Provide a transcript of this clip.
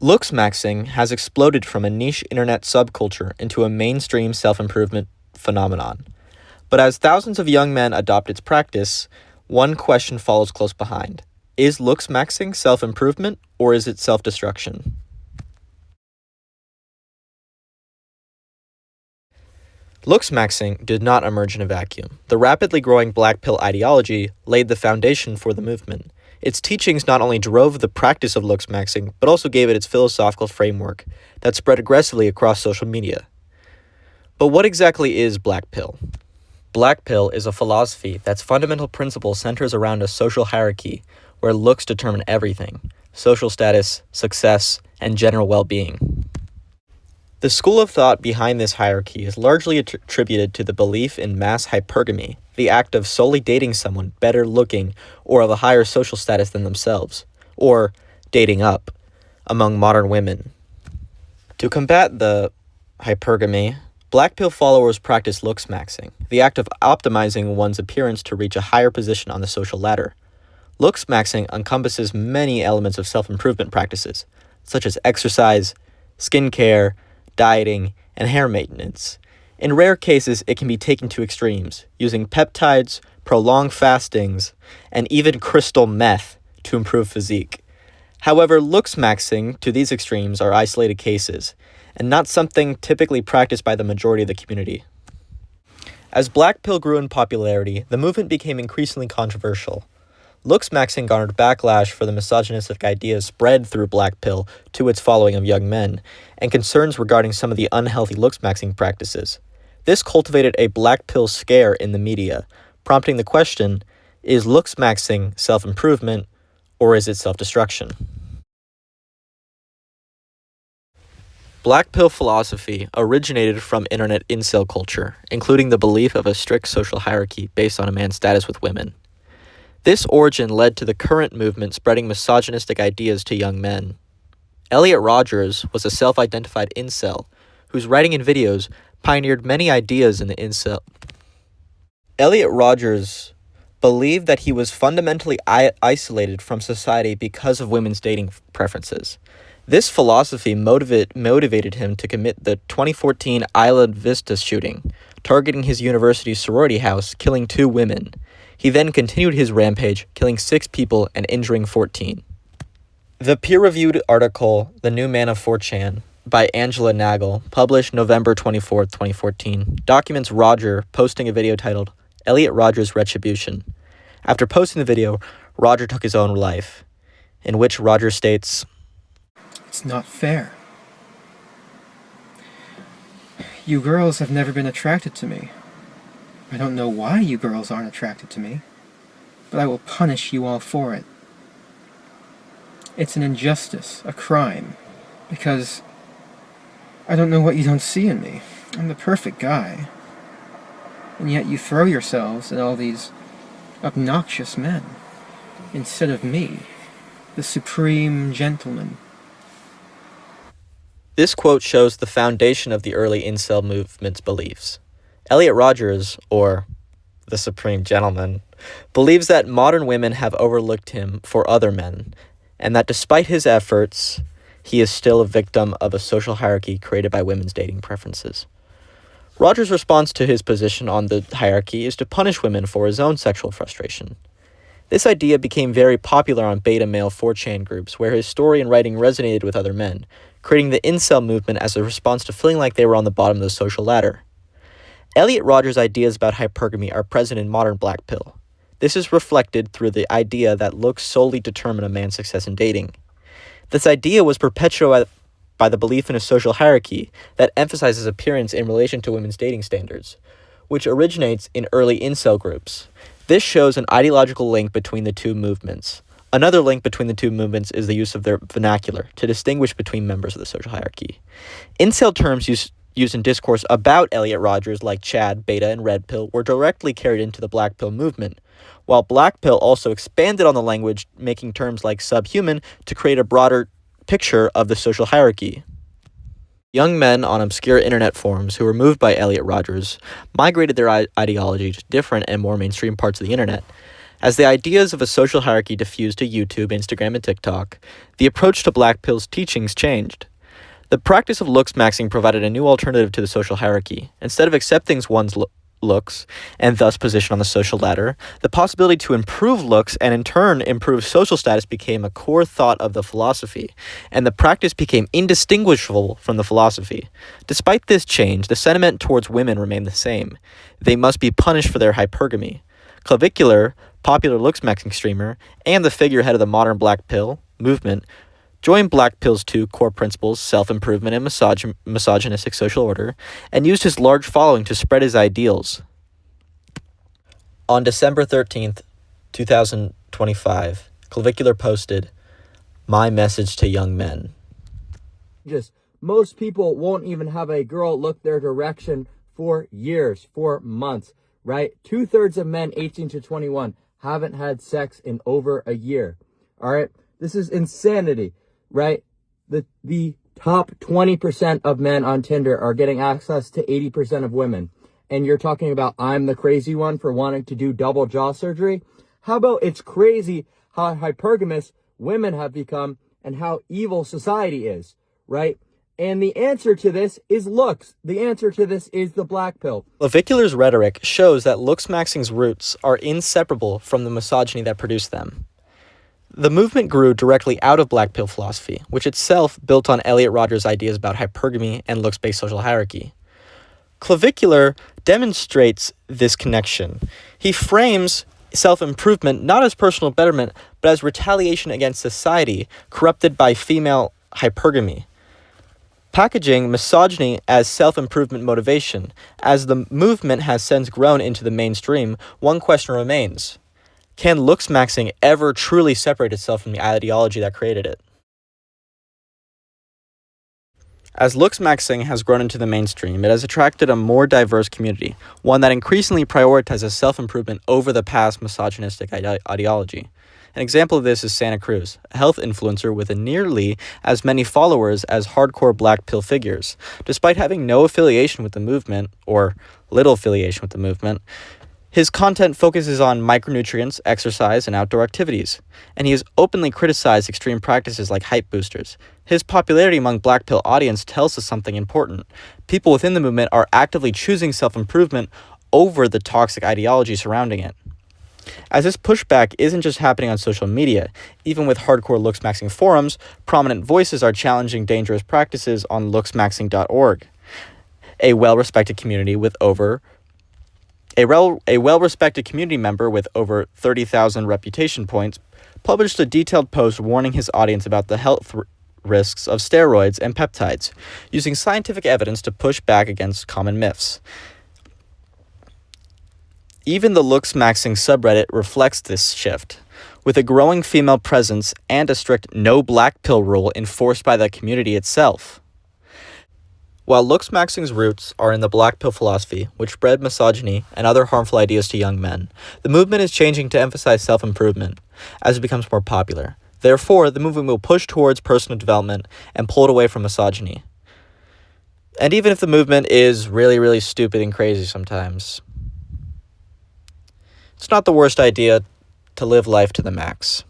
Looks maxing has exploded from a niche internet subculture into a mainstream self-improvement phenomenon. But as thousands of young men adopt its practice, one question follows close behind. Is looks maxing self-improvement, or is it self-destruction? Looks maxing did not emerge in a vacuum. The rapidly growing black pill ideology laid the foundation for the movement. Its teachings not only drove the practice of looks maxing, but also gave it its philosophical framework that spread aggressively across social media. But what exactly is black pill? Black pill is a philosophy that's fundamental principle centers around a social hierarchy where looks determine everything: social status, success, and general well-being. The school of thought behind this hierarchy is largely attributed to the belief in mass hypergamy, the act of solely dating someone better looking or of a higher social status than themselves, or dating up, among modern women. To combat the hypergamy, black pill followers practice looks maxing, the act of optimizing one's appearance to reach a higher position on the social ladder. Looks maxing encompasses many elements of self-improvement practices, such as exercise, skincare, dieting, and hair maintenance. In rare cases, it can be taken to extremes, using peptides, prolonged fastings, and even crystal meth to improve physique. However, looks maxing to these extremes are isolated cases, and not something typically practiced by the majority of the community. As black pill grew in popularity, the movement became increasingly controversial. Looks maxing garnered backlash for the misogynistic ideas spread through black pill to its following of young men, and concerns regarding some of the unhealthy looks maxing practices. This cultivated a black pill scare in the media, prompting the question, is looks maxing self-improvement, or is it self-destruction? Black pill philosophy originated from internet incel culture, including the belief of a strict social hierarchy based on a man's status with women. This origin led to the current movement spreading misogynistic ideas to young men. Elliot Rogers was a self-identified incel whose writing and videos pioneered many ideas in the incel. Elliot Rogers believed that he was fundamentally isolated from society because of women's dating preferences. This philosophy motivated him to commit the 2014 Isla Vista shooting, targeting his university's sorority house, killing 2 women. He then continued his rampage, killing 6 people and injuring 14. The peer-reviewed article, The New Man of 4chan, by Angela Nagel, published November 24, 2014, documents Roger posting a video titled, Elliot Rogers' Retribution. After posting the video, Roger took his own life, in which Roger states, "It's not fair. You girls have never been attracted to me. I don't know why you girls aren't attracted to me, but I will punish you all for it. It's an injustice, a crime, because I don't know what you don't see in me. I'm the perfect guy. And yet you throw yourselves at all these obnoxious men, instead of me, the supreme gentleman." This quote shows the foundation of the early incel movement's beliefs. Elliot Rogers, or the Supreme Gentleman, believes that modern women have overlooked him for other men, and that despite his efforts, he is still a victim of a social hierarchy created by women's dating preferences. Rogers' response to his position on the hierarchy is to punish women for his own sexual frustration. This idea became very popular on beta male 4chan groups, where his story and writing resonated with other men, creating the incel movement as a response to feeling like they were on the bottom of the social ladder. Elliot Rogers' ideas about hypergamy are present in modern black pill. This is reflected through the idea that looks solely determine a man's success in dating. This idea was perpetuated by the belief in a social hierarchy that emphasizes appearance in relation to women's dating standards, which originates in early incel groups. This shows an ideological link between the two movements. Another link between the two movements is the use of their vernacular to distinguish between members of the social hierarchy. Incel terms used in discourse about Elliot Rogers, like Chad, Beta, and Red Pill, were directly carried into the Black Pill movement, while Black Pill also expanded on the language, making terms like subhuman to create a broader picture of the social hierarchy. Young men on obscure internet forums who were moved by Elliot Rogers migrated their ideology to different and more mainstream parts of the internet. As the ideas of a social hierarchy diffused to YouTube, Instagram, and TikTok, the approach to Black Pill's teachings changed. The practice of looks maxing provided a new alternative to the social hierarchy. Instead of accepting one's looks and thus position on the social ladder, the possibility to improve looks and in turn improve social status became a core thought of the philosophy, and the practice became indistinguishable from the philosophy. Despite this change, the sentiment towards women remained the same. They must be punished for their hypergamy. Clavicular, popular looks maxing streamer, and the figurehead of the modern Black Pill movement, joined Black Pill's two core principles, self-improvement and misogynistic social order, and used his large following to spread his ideals. On December 13th, 2025, Clavicular posted, "My message to young men." Most people won't even have a girl look their direction for years, for months, right? 2/3 of men 18 to 21 haven't had sex in over a year, all right? This is insanity. Right? The top 20% of men on Tinder are getting access to 80% of women. And you're talking about I'm the crazy one for wanting to do double jaw surgery? How about it's crazy how hypergamous women have become and how evil society is, right? And the answer to this is looks. The answer to this is the Black Pill. Clavicular's rhetoric shows that looks maxing's roots are inseparable from the misogyny that produced them. The movement grew directly out of Black Pill philosophy, which itself built on Elliot Rodgers' ideas about hypergamy and looks-based social hierarchy. Clavicular demonstrates this connection. He frames self-improvement not as personal betterment, but as retaliation against society corrupted by female hypergamy. Packaging misogyny as self-improvement motivation. As the movement has since grown into the mainstream, one question remains. Can looks maxing ever truly separate itself from the ideology that created it? As looks maxing has grown into the mainstream, it has attracted a more diverse community, one that increasingly prioritizes self-improvement over the past misogynistic ideology. An example of this is Santa Cruz, a health influencer with nearly as many followers as hardcore Black Pill figures. Despite having no affiliation with the movement, or little affiliation with the movement, his content focuses on micronutrients, exercise, and outdoor activities, and he has openly criticized extreme practices like hype boosters. His popularity among Black Pill audience tells us something important. People within the movement are actively choosing self-improvement over the toxic ideology surrounding it. As this pushback isn't just happening on social media, even with hardcore looks-maxing forums, prominent voices are challenging dangerous practices on looksmaxing.org, a well-respected community with over A well-respected community member with over 30,000 reputation points published a detailed post warning his audience about the health risks of steroids and peptides, using scientific evidence to push back against common myths. Even the looks maxing subreddit reflects this shift, with a growing female presence and a strict no black pill rule enforced by the community itself. While looks maxing's roots are in the Black Pill philosophy, which bred misogyny and other harmful ideas to young men, the movement is changing to emphasize self-improvement as it becomes more popular. Therefore, the movement will push towards personal development and pull it away from misogyny. And even if the movement is really, really stupid and crazy sometimes, it's not the worst idea to live life to the max.